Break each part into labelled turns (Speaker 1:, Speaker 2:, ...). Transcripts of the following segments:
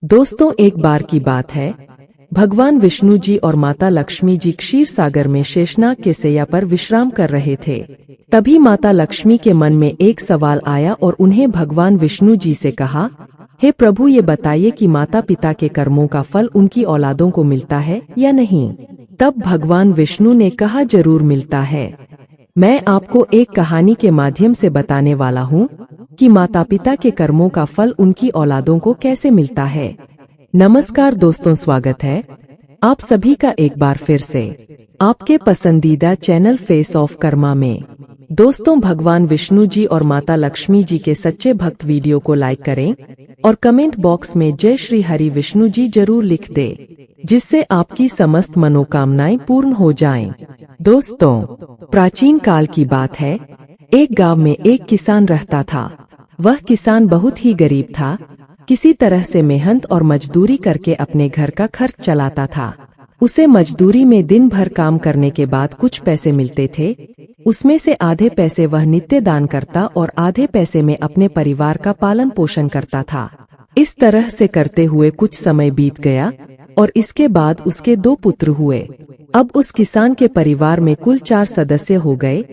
Speaker 1: दोस्तों, एक बार की बात है, भगवान विष्णु जी और माता लक्ष्मी जी क्षीर सागर में शेषनाग के सैया पर विश्राम कर रहे थे। तभी माता लक्ष्मी के मन में एक सवाल आया और उन्हें भगवान विष्णु जी से कहा, हे प्रभु, ये बताइए कि माता पिता के कर्मों का फल उनकी औलादों को मिलता है या नहीं। तब भगवान विष्णु ने कहा, जरूर मिलता है। मैं आपको एक कहानी के माध्यम से बताने वाला हूँ कि माता पिता के कर्मों का फल उनकी औलादों को कैसे मिलता है। नमस्कार दोस्तों, स्वागत है आप सभी का एक बार फिर से आपके पसंदीदा चैनल फेस ऑफ कर्मा में। दोस्तों, भगवान विष्णु जी और माता लक्ष्मी जी के सच्चे भक्त वीडियो को लाइक करें और कमेंट बॉक्स में जय श्री हरि विष्णु जी जरूर लिख दें, जिससे आपकी समस्त मनोकामनाएं पूर्ण हो जाएं। दोस्तों, प्राचीन काल की बात है, एक गांव में एक किसान रहता था। वह किसान बहुत ही गरीब था। किसी तरह से मेहनत और मजदूरी करके अपने घर का खर्च चलाता था। उसे मजदूरी में दिन भर काम करने के बाद कुछ पैसे मिलते थे। उसमें से आधे पैसे वह नित्य दान करता और आधे पैसे में अपने परिवार का पालन पोषण करता था। इस तरह से करते हुए कुछ समय बीत गया और इसके बाद उसके 2 पुत्र हुए। अब उस किसान के परिवार में कुल 4 सदस्य हो गए।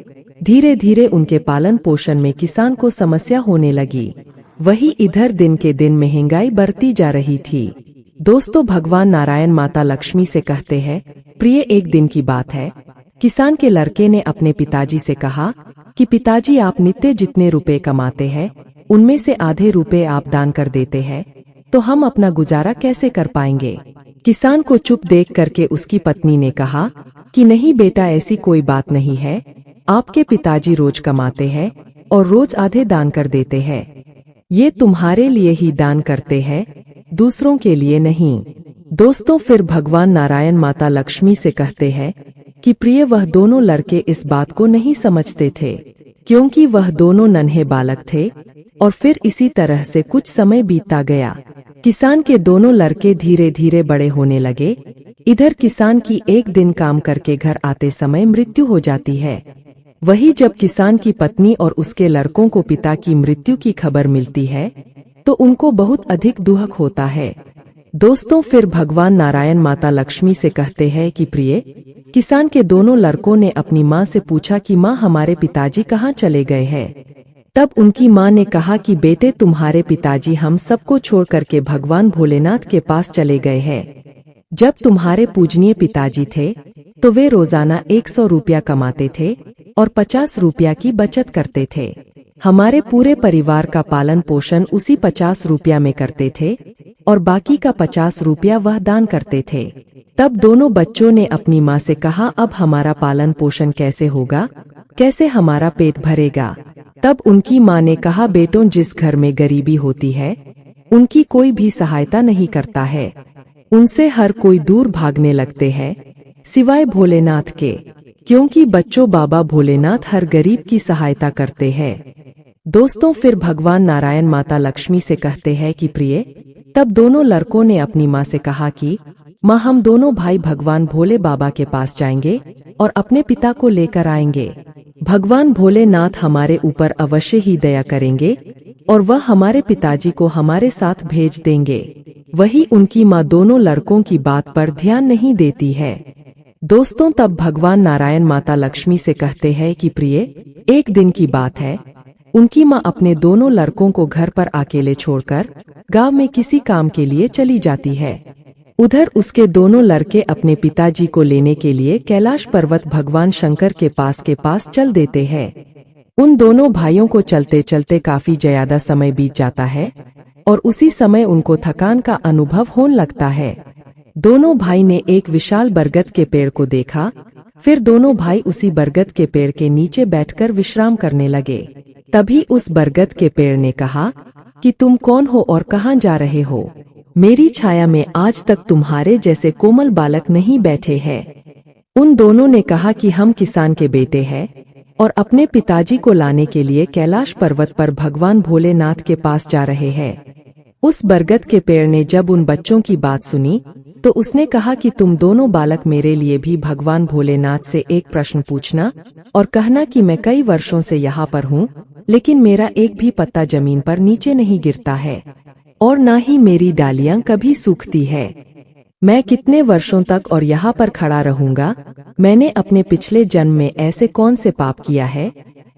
Speaker 1: धीरे धीरे उनके पालन पोषण में किसान को समस्या होने लगी। वही इधर दिन के दिन महंगाई बढ़ती जा रही थी। दोस्तों, भगवान नारायण माता लक्ष्मी से कहते हैं, प्रिय, एक दिन की बात है, किसान के लड़के ने अपने पिताजी से कहा कि पिताजी, आप नित्य जितने रुपए कमाते हैं उनमें से आधे रुपए आप दान कर देते हैं तो हम अपना गुजारा कैसे कर पाएंगे। किसान को चुप देख करके उसकी पत्नी ने कहा कि नहीं बेटा, ऐसी कोई बात नहीं है। आपके पिताजी रोज कमाते हैं और रोज आधे दान कर देते हैं। ये तुम्हारे लिए ही दान करते हैं, दूसरों के लिए नहीं। दोस्तों, फिर भगवान नारायण माता लक्ष्मी से कहते हैं कि प्रिय, वह दोनों लड़के इस बात को नहीं समझते थे, क्योंकि वह दोनों नन्हे बालक थे। और फिर इसी तरह से कुछ समय बीतता गया। किसान के दोनों लड़के धीरे धीरे बड़े होने लगे। इधर किसान की एक दिन काम करके घर आते समय मृत्यु हो जाती है। वही जब किसान की पत्नी और उसके लड़कों को पिता की मृत्यु की खबर मिलती है तो उनको बहुत अधिक दुख होता है। दोस्तों, फिर भगवान नारायण माता लक्ष्मी से कहते हैं कि प्रिय, किसान के दोनों लड़कों ने अपनी माँ से पूछा कि माँ, हमारे पिताजी कहाँ चले गए हैं। तब उनकी माँ ने कहा कि बेटे, तुम्हारे पिताजी हम सबको छोड़ करके भगवान भोलेनाथ के पास चले गए हैं। जब तुम्हारे पूजनीय पिताजी थे तो वे रोजाना 100 रुपया कमाते थे और 50 रुपया की बचत करते थे। हमारे पूरे परिवार का पालन पोषण उसी 50 रुपया में करते थे और बाकी का 50 रुपया वह दान करते थे। तब दोनों बच्चों ने अपनी माँ से कहा, अब हमारा पालन पोषण कैसे होगा, कैसे हमारा पेट भरेगा। तब उनकी माँ ने कहा, बेटों, जिस घर में गरीबी होती है उनकी कोई भी सहायता नहीं करता है। उनसे हर कोई दूर भागने लगते हैं, सिवाय भोलेनाथ के, क्योंकि बच्चों, बाबा भोलेनाथ हर गरीब की सहायता करते हैं। दोस्तों, फिर भगवान नारायण माता लक्ष्मी से कहते हैं कि प्रिय, तब दोनों लड़कों ने अपनी माँ से कहा कि माँ, हम दोनों भाई भगवान भोले बाबा के पास जाएंगे और अपने पिता को लेकर आएंगे। भगवान भोलेनाथ हमारे ऊपर अवश्य ही दया करेंगे और वह हमारे पिताजी को हमारे साथ भेज देंगे। वही उनकी माँ दोनों लड़कों की बात पर ध्यान नहीं देती है। दोस्तों, तब भगवान नारायण माता लक्ष्मी से कहते हैं कि प्रिय, एक दिन की बात है, उनकी माँ अपने दोनों लड़कों को घर पर अकेले छोड़कर गांव में किसी काम के लिए चली जाती है। उधर उसके दोनों लड़के अपने पिताजी को लेने के लिए कैलाश पर्वत भगवान शंकर के पास चल देते हैं। उन दोनों भाइयों को चलते चलते काफी ज्यादा समय बीत जाता है और उसी समय उनको थकान का अनुभव होने लगता है। दोनों भाई ने एक विशाल बरगद के पेड़ को देखा। फिर दोनों भाई उसी बरगद के पेड़ के नीचे बैठकर विश्राम करने लगे। तभी उस बरगद के पेड़ ने कहा कि तुम कौन हो और कहाँ जा रहे हो। मेरी छाया में आज तक तुम्हारे जैसे कोमल बालक नहीं बैठे हैं। उन दोनों ने कहा कि हम किसान के बेटे हैं और अपने पिताजी को लाने के लिए कैलाश पर्वत पर भगवान भोलेनाथ के पास जा रहे हैं। उस बरगद के पेड़ ने जब उन बच्चों की बात सुनी तो उसने कहा कि तुम दोनों बालक मेरे लिए भी भगवान भोलेनाथ से एक प्रश्न पूछना और कहना कि मैं कई वर्षों से यहाँ पर हूँ, लेकिन मेरा एक भी पत्ता जमीन पर नीचे नहीं गिरता है और ना ही मेरी डालियां कभी सूखती है। मैं कितने वर्षों तक और यहाँ पर खड़ा रहूंगा? मैंने अपने पिछले जन्म में ऐसे कौन से पाप किया है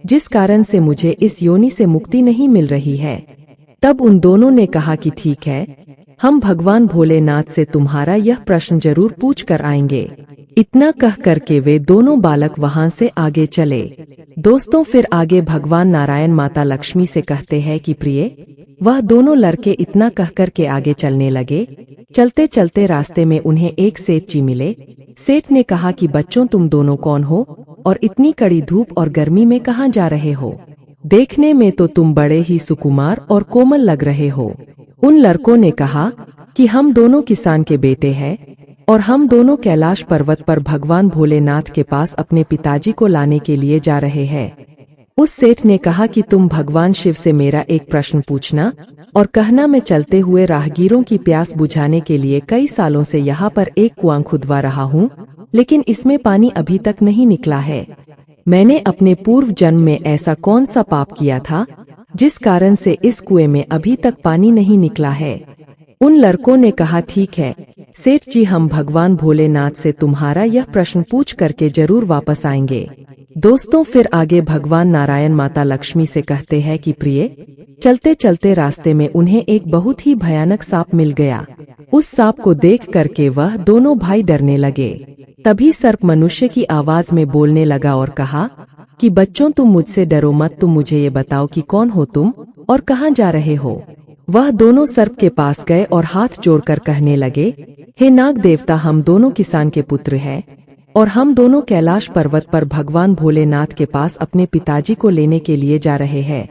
Speaker 1: जिस कारण से मुझे इस योनि से मुक्ति नहीं मिल रही है? तब उन दोनों ने कहा कि ठीक है, हम भगवान भोलेनाथ से तुम्हारा यह प्रश्न जरूर पूछ कर आएंगे। इतना कह करके वे दोनों बालक वहां से आगे चले। दोस्तों, फिर आगे भगवान नारायण माता लक्ष्मी से कहते हैं कि प्रिय, वह दोनों लड़के इतना कह करके आगे चलने लगे। चलते चलते रास्ते में उन्हें एक सेठ जी मिले। सेठ ने कहा कि बच्चों, तुम दोनों कौन हो और इतनी कड़ी धूप और गर्मी में कहाँ जा रहे हो? देखने में तो तुम बड़े ही सुकुमार और कोमल लग रहे हो। उन लड़कों ने कहा कि हम दोनों किसान के बेटे हैं और हम दोनों कैलाश पर्वत पर भगवान भोलेनाथ के पास अपने पिताजी को लाने के लिए जा रहे हैं। उस सेठ ने कहा कि तुम भगवान शिव से मेरा एक प्रश्न पूछना और कहना, मैं चलते हुए राहगीरों की प्यास बुझाने के लिए कई सालों से यहाँ पर एक कुआं खुदवा रहा हूँ, लेकिन इसमें पानी अभी तक नहीं निकला है। मैंने अपने पूर्व जन्म में ऐसा कौन सा पाप किया था जिस कारण से इस कुएं में अभी तक पानी नहीं निकला है? उन लड़कों ने कहा, ठीक है सेठ जी, हम भगवान भोलेनाथ से तुम्हारा यह प्रश्न पूछ करके जरूर वापस आएंगे। दोस्तों, फिर आगे भगवान नारायण माता लक्ष्मी से कहते हैं कि प्रिय, चलते चलते रास्ते में उन्हें एक बहुत ही भयानक सांप मिल गया। उस सांप को देख करके वह दोनों भाई डरने लगे। तभी सर्प मनुष्य की आवाज में बोलने लगा और कहा कि बच्चों, तुम मुझसे डरो मत, तुम मुझे ये बताओ कि कौन हो तुम और कहाँ जा रहे हो? वह दोनों सर्प के पास गए और हाथ जोड़कर कहने लगे, हे नाग देवता, हम दोनों किसान के पुत्र हैं और हम दोनों कैलाश पर्वत पर भगवान भोलेनाथ के पास अपने पिताजी को लेने के लिए जा रहे हैं।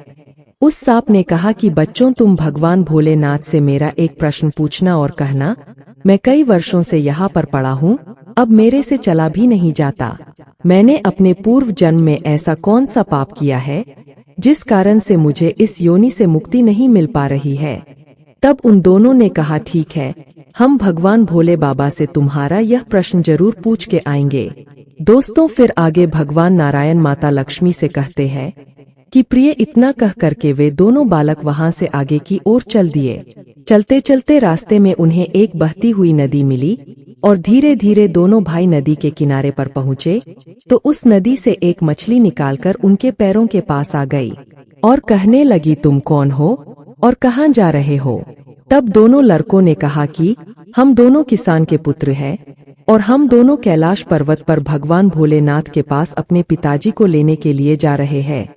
Speaker 1: उस सांप ने कहा कि बच्चों, तुम भगवान भोलेनाथ से मेरा एक प्रश्न पूछना और कहना, मैं कई वर्षों से यहाँ पर पड़ा हूँ, अब मेरे से चला भी नहीं जाता। मैंने अपने पूर्व जन्म में ऐसा कौन सा पाप किया है जिस कारण से मुझे इस योनि से मुक्ति नहीं मिल पा रही है? तब उन दोनों ने कहा, ठीक है, हम भगवान भोले बाबा से तुम्हारा यह प्रश्न जरूर पूछ के आएंगे। दोस्तों, फिर आगे भगवान नारायण माता लक्ष्मी से कहते हैं कि प्रिय, इतना कह करके वे दोनों बालक वहां से आगे की ओर चल दिए। चलते चलते रास्ते में उन्हें एक बहती हुई नदी मिली और धीरे धीरे दोनों भाई नदी के किनारे पर पहुंचे तो उस नदी से एक मछली निकालकर उनके पैरों के पास आ गई और कहने लगी, तुम कौन हो और कहाँ जा रहे हो? तब दोनों लड़कों ने कहा कि हम दोनों किसान के पुत्र हैं और हम दोनों कैलाश पर्वत पर भगवान भोलेनाथ के पास अपने पिताजी को लेने के लिए जा रहे हैं।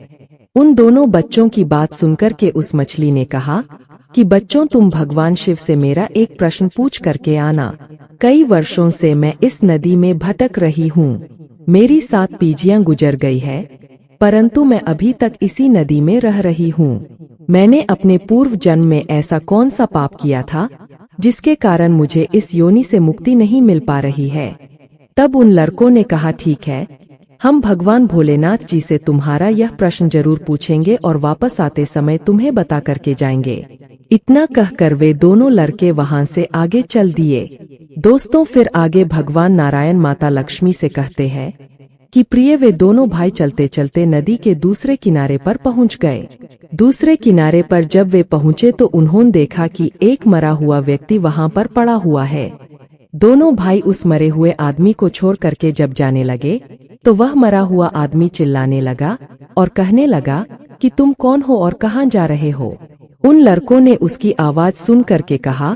Speaker 1: उन दोनों बच्चों की बात सुनकर के उस मछली ने कहा कि बच्चों, तुम भगवान शिव से मेरा एक प्रश्न पूछ करके आना। कई वर्षों से मैं इस नदी में भटक रही हूँ। मेरी 7 पीढ़ियां गुजर गई है, परंतु मैं अभी तक इसी नदी में रह रही हूँ। मैंने अपने पूर्व जन्म में ऐसा कौन सा पाप किया था जिसके कारण मुझे इस योनि से मुक्ति नहीं मिल पा रही है? तब उन लड़कों ने कहा, ठीक है, हम भगवान भोलेनाथ जी से तुम्हारा यह प्रश्न जरूर पूछेंगे और वापस आते समय तुम्हें बता करके जाएंगे। इतना कहकर वे दोनों लड़के वहां से आगे चल दिए। दोस्तों, फिर आगे भगवान नारायण माता लक्ष्मी से कहते हैं कि प्रिय, वे दोनों भाई चलते चलते नदी के दूसरे किनारे पर पहुंच गए। दूसरे किनारे पर जब वे पहुंचे तो उन्होंने देखा कि एक मरा हुआ व्यक्ति वहां पर पड़ा हुआ है। दोनों भाई उस मरे हुए आदमी को छोड़ करके जब जाने लगे तो वह मरा हुआ आदमी चिल्लाने लगा और कहने लगा कि तुम कौन हो और कहाँ जा रहे हो? उन लड़कों ने उसकी आवाज सुन करके कहा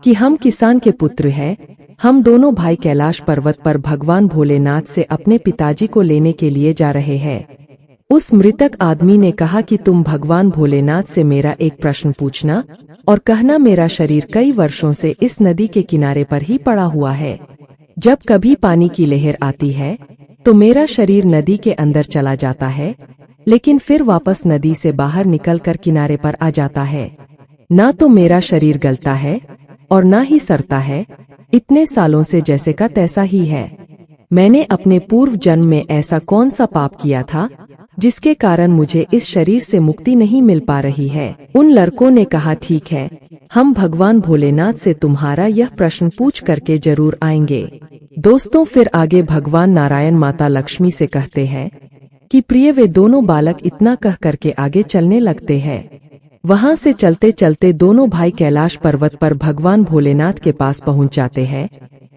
Speaker 1: कि हम किसान के पुत्र हैं, हम दोनों भाई कैलाश पर्वत पर भगवान भोलेनाथ से अपने पिताजी को लेने के लिए जा रहे हैं। उस मृतक आदमी ने कहा कि तुम भगवान भोलेनाथ से मेरा एक प्रश्न पूछना और कहना, मेरा शरीर कई वर्षों से इस नदी के किनारे पर ही पड़ा हुआ है। जब कभी पानी की लहर आती है तो मेरा शरीर नदी के अंदर चला जाता है, लेकिन फिर वापस नदी से बाहर निकलकर किनारे पर आ जाता है। ना तो मेरा शरीर गलता है और ना ही सड़ता है, इतने सालों से जैसे का तैसा ही है। मैंने अपने पूर्व जन्म में ऐसा कौन सा पाप किया था जिसके कारण मुझे इस शरीर से मुक्ति नहीं मिल पा रही है? उन लड़कों ने कहा, ठीक है, हम भगवान भोलेनाथ से तुम्हारा यह प्रश्न पूछ करके जरूर आएंगे। दोस्तों, फिर आगे भगवान नारायण माता लक्ष्मी से कहते हैं कि प्रिय, वे दोनों बालक इतना कह करके आगे चलने लगते हैं। वहां से चलते चलते दोनों भाई कैलाश पर्वत पर भगवान भोलेनाथ के पास पहुंच जाते हैं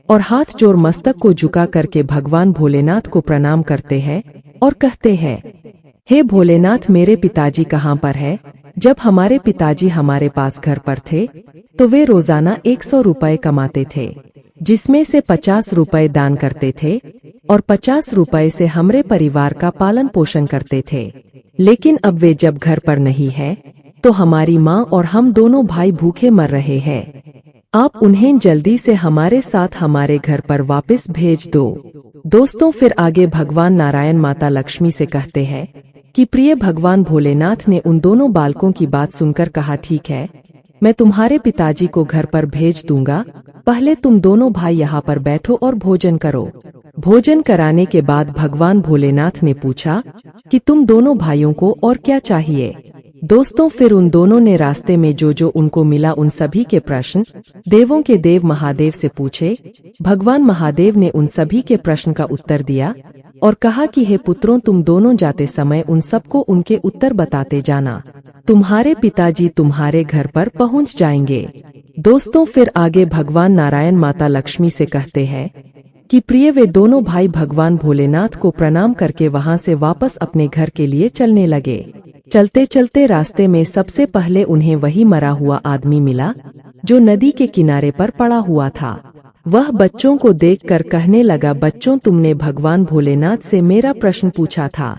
Speaker 1: और हाथ जोड़ मस्तक को झुका करके भगवान भोलेनाथ को प्रणाम करते हैं और कहते हैं, हे भोलेनाथ, मेरे पिताजी कहाँ पर है? जब हमारे पिताजी हमारे पास घर पर थे तो वे रोजाना 100 रुपए कमाते थे, जिसमें से 50 रुपए दान करते थे और 50 रुपए से हमारे परिवार का पालन पोषण करते थे। लेकिन अब वे जब घर पर नहीं है तो हमारी माँ और हम दोनों भाई भूखे मर रहे हैं। आप उन्हें जल्दी से हमारे साथ हमारे घर पर वापस भेज दो। दोस्तों, फिर आगे भगवान नारायण माता लक्ष्मी से कहते हैं कि प्रिय भगवान भोलेनाथ ने उन दोनों बालकों की बात सुनकर कहा, ठीक है, मैं तुम्हारे पिताजी को घर पर भेज दूंगा। पहले तुम दोनों भाई यहाँ पर बैठो और भोजन करो। भोजन कराने के बाद भगवान भोलेनाथ ने पूछा कि तुम दोनों भाइयों को और क्या चाहिए। दोस्तों, फिर उन दोनों ने रास्ते में जो उनको मिला उन सभी के प्रश्न देवों के देव महादेव से पूछे। भगवान महादेव ने उन सभी के प्रश्न का उत्तर दिया और कहा कि हे पुत्रों, तुम दोनों जाते समय उन सबको उनके उत्तर बताते जाना। तुम्हारे पिताजी तुम्हारे घर पर पहुंच जाएंगे। दोस्तों, फिर आगे भगवान नारायण माता लक्ष्मी से कहते हैं कि प्रिय वे दोनों भाई भगवान भोलेनाथ को प्रणाम करके वहां से वापस अपने घर के लिए चलने लगे। चलते चलते रास्ते में सबसे पहले उन्हें वही मरा हुआ आदमी मिला जो नदी के किनारे पर पड़ा हुआ था। वह बच्चों को देखकर कहने लगा, बच्चों, तुमने भगवान भोलेनाथ से मेरा प्रश्न पूछा था।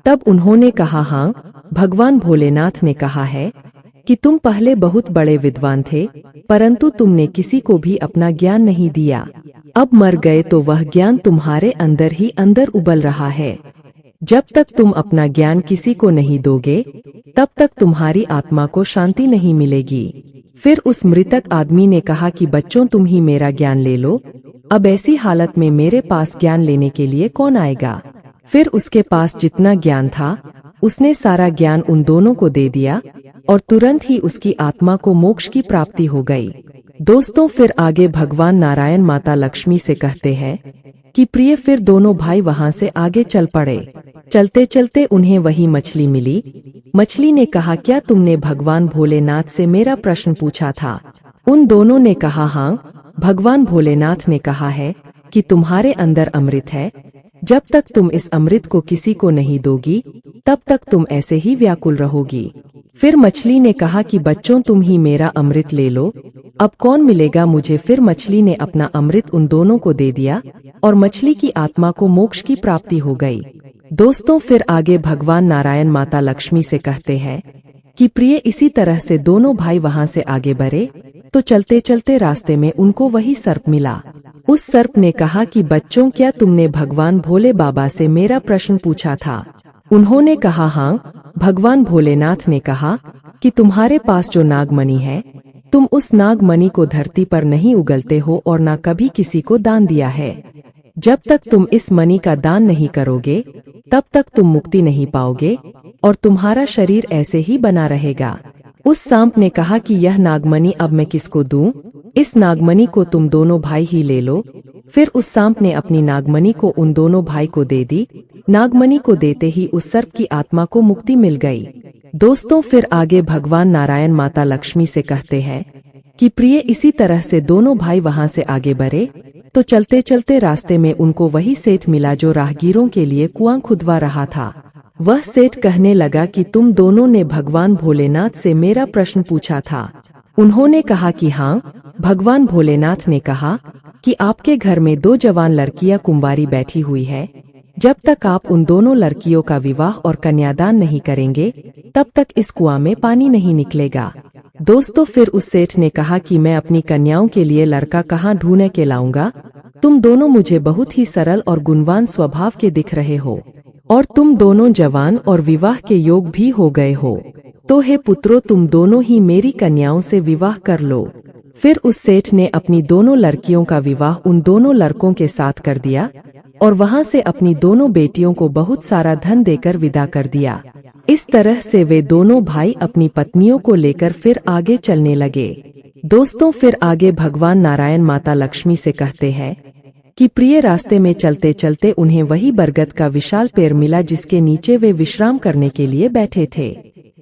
Speaker 1: तब उन्होंने कहा, हाँ। भगवान भोलेनाथ ने कहा है कि तुम पहले बहुत बड़े विद्वान थे, परंतु तुमने किसी को भी अपना ज्ञान नहीं दिया। अब मर गए तो वह ज्ञान तुम्हारे अंदर ही अंदर उबल रहा है। जब तक तुम अपना ज्ञान किसी को नहीं दोगे तब तक तुम्हारी आत्मा को शांति नहीं मिलेगी। फिर उस मृतक आदमी ने कहा कि बच्चों, तुम ही मेरा ज्ञान ले लो। अब ऐसी हालत में मेरे पास ज्ञान लेने के लिए कौन आएगा? फिर उसके पास जितना ज्ञान था उसने सारा ज्ञान उन दोनों को दे दिया और तुरंत ही उसकी आत्मा को मोक्ष की प्राप्ति हो गई। दोस्तों, फिर आगे भगवान नारायण माता लक्ष्मी से कहते हैं कि प्रिय फिर दोनों भाई वहां से आगे चल पड़े। चलते चलते उन्हें वही मछली मिली। मछली ने कहा, क्या तुमने भगवान भोलेनाथ से मेरा प्रश्न पूछा था? उन दोनों ने कहा, हाँ। भगवान भोलेनाथ ने कहा है कि तुम्हारे अंदर अमृत है। जब तक तुम इस अमृत को किसी को नहीं दोगी तब तक तुम ऐसे ही व्याकुल रहोगी। फिर मछली ने कहा कि बच्चों, तुम ही मेरा अमृत ले लो। अब कौन मिलेगा मुझे? फिर मछली ने अपना अमृत उन दोनों को दे दिया और मछली की आत्मा को मोक्ष की प्राप्ति हो गई। दोस्तों, फिर आगे भगवान नारायण माता लक्ष्मी से कहते हैं कि प्रिय इसी तरह से दोनों भाई वहां से आगे बढ़े तो चलते चलते रास्ते में उनको वही सर्प मिला। उस सर्प ने कहा कि बच्चों, क्या तुमने भगवान भोले बाबा से मेरा प्रश्न पूछा था? उन्होंने कहा, हाँ। भगवान भोलेनाथ ने कहा कि तुम्हारे पास जो नागमणि है, तुम उस नागमणि को धरती पर नहीं उगलते हो और न कभी किसी को दान दिया है। जब तक तुम इस मणि का दान नहीं करोगे तब तक तुम मुक्ति नहीं पाओगे और तुम्हारा शरीर ऐसे ही बना रहेगा। उस सांप ने कहा कि यह नागमणि अब मैं किसको दूं? इस नागमणि को तुम दोनों भाई ही ले लो। फिर उस सांप ने अपनी नागमणि को उन दोनों भाई को दे दी। नागमणि को देते ही उस सर्प की आत्मा को मुक्ति मिल गई। दोस्तों, फिर आगे भगवान नारायण माता लक्ष्मी से कहते हैं कि प्रिय इसी तरह से दोनों भाई वहां से आगे बढ़े तो चलते चलते रास्ते में उनको वही सेठ मिला जो राहगीरों के लिए कुआं खुदवा रहा था। वह सेठ कहने लगा कि तुम दोनों ने भगवान भोलेनाथ से मेरा प्रश्न पूछा था। उन्होंने कहा कि हाँ। भगवान भोलेनाथ ने कहा कि आपके घर में 2 जवान लड़कियां कुंवारी बैठी हुई है। जब तक आप उन दोनों लड़कियों का विवाह और कन्यादान नहीं करेंगे तब तक इस कुआं में पानी नहीं निकलेगा। दोस्तों, फिर उस सेठ ने कहा कि मैं अपनी कन्याओं के लिए लड़का कहाँ ढूंढ के लाऊंगा? तुम दोनों मुझे बहुत ही सरल और गुणवान स्वभाव के दिख रहे हो और तुम दोनों जवान और विवाह के योग भी हो गए हो, तो हे पुत्रों, तुम दोनों ही मेरी कन्याओं से विवाह कर लो। फिर उस सेठ ने अपनी दोनों लड़कियों का विवाह उन दोनों लड़कों के साथ कर दिया और वहां से अपनी दोनों बेटियों को बहुत सारा धन देकर विदा कर दिया। इस तरह से वे दोनों भाई अपनी पत्नियों को लेकर फिर आगे चलने लगे। दोस्तों, फिर आगे भगवान नारायण माता लक्ष्मी से कहते हैं कि प्रिय रास्ते में चलते चलते उन्हें वही बरगद का विशाल पेड़ मिला जिसके नीचे वे विश्राम करने के लिए बैठे थे।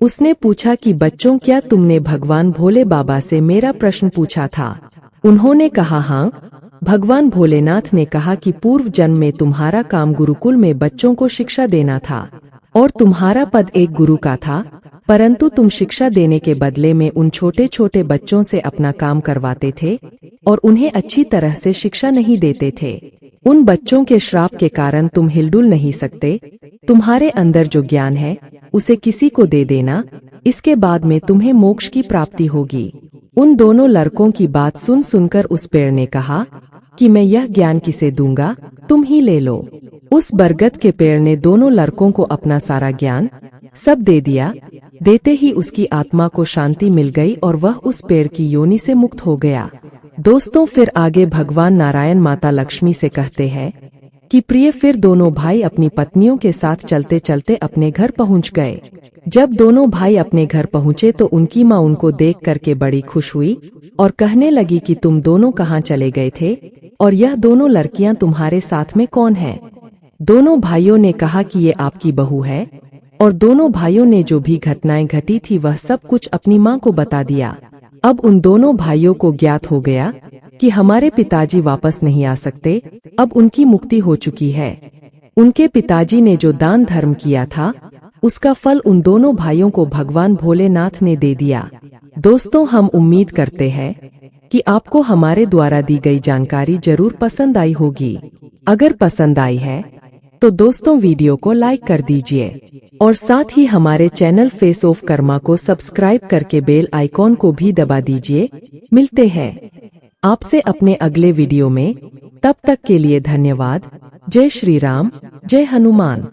Speaker 1: उसने पूछा कि बच्चों, क्या तुमने भगवान भोले बाबा से मेरा प्रश्न पूछा था? उन्होंने कहा हाँ। भगवान भोलेनाथ ने कहा कि पूर्व जन्म में तुम्हारा काम गुरुकुल में बच्चों को शिक्षा देना था और तुम्हारा पद एक गुरु का था, परंतु तुम शिक्षा देने के बदले में उन छोटे छोटे बच्चों से अपना काम करवाते थे और उन्हें अच्छी तरह से शिक्षा नहीं देते थे। उन बच्चों के श्राप के कारण तुम हिलडुल नहीं सकते। तुम्हारे अंदर जो ज्ञान है उसे किसी को दे देना, इसके बाद में तुम्हें मोक्ष की प्राप्ति होगी। उन दोनों लड़कों की बात सुन सुनकर उस पेड़ ने कहा कि मैं यह ज्ञान किसे दूंगा, तुम ही ले लो। उस बरगद के पेड़ ने दोनों लड़कों को अपना सारा ज्ञान सब दे दिया। देते ही उसकी आत्मा को शांति मिल गई और वह उस पेड़ की योनि से मुक्त हो गया। दोस्तों, फिर आगे भगवान नारायण माता लक्ष्मी से कहते हैं कि प्रिय, फिर दोनों भाई अपनी पत्नियों के साथ चलते चलते अपने घर पहुंच गए। जब दोनों भाई अपने घर पहुंचे तो उनकी माँ उनको देख करके बड़ी खुश हुई और कहने लगी कि तुम दोनों कहाँ चले गए थे और यह दोनों लड़कियां तुम्हारे साथ में कौन है? दोनों भाइयों ने कहा कि ये आपकी बहू है और दोनों भाइयों ने जो भी घटनाएं घटी थी वह सब कुछ अपनी माँ को बता दिया। अब उन दोनों भाइयों को ज्ञात हो गया कि हमारे पिताजी वापस नहीं आ सकते, अब उनकी मुक्ति हो चुकी है। उनके पिताजी ने जो दान धर्म किया था उसका फल उन दोनों भाइयों को भगवान भोलेनाथ ने दे दिया। दोस्तों, हम उम्मीद करते हैं कि आपको हमारे द्वारा दी गई जानकारी जरूर पसंद आई होगी। अगर पसंद आई है तो दोस्तों वीडियो को लाइक कर दीजिए और साथ ही हमारे चैनल फेस ऑफ कर्मा को सब्सक्राइब करके बेल आइकॉन को भी दबा दीजिए। मिलते हैं आपसे अपने अगले वीडियो में, तब तक के लिए धन्यवाद। जय श्री राम, जय हनुमान।